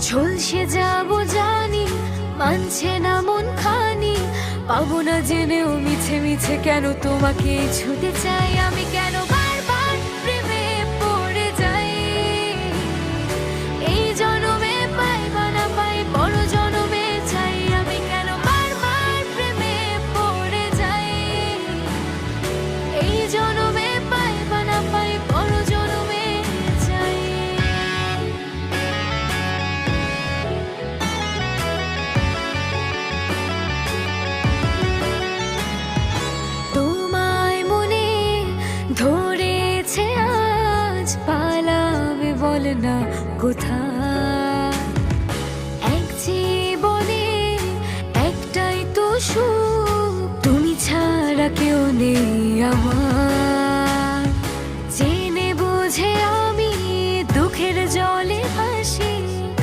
ঝলসে যাবো জানি, মানছে না মন খানি। পাবো না জেনেও মিছে মিছে কেন তোমাকে ছুতে চাই আমি, কেন বারবার প্রেমে পড়ে যাই। এই জনমে পাই বা না পাই, বড় জনমে চাই আমি, কেন বারবার প্রেমে পড়ে যাই। এই জনমে পাই বা না পাই, বড় জনমে চাই। তোমায় মনে ধরেছে আজ, পালাবে বল না কোথায়। এক জীবনে একটাই তো সুখ, তুমি ছাড়া কেউ নেই আমার।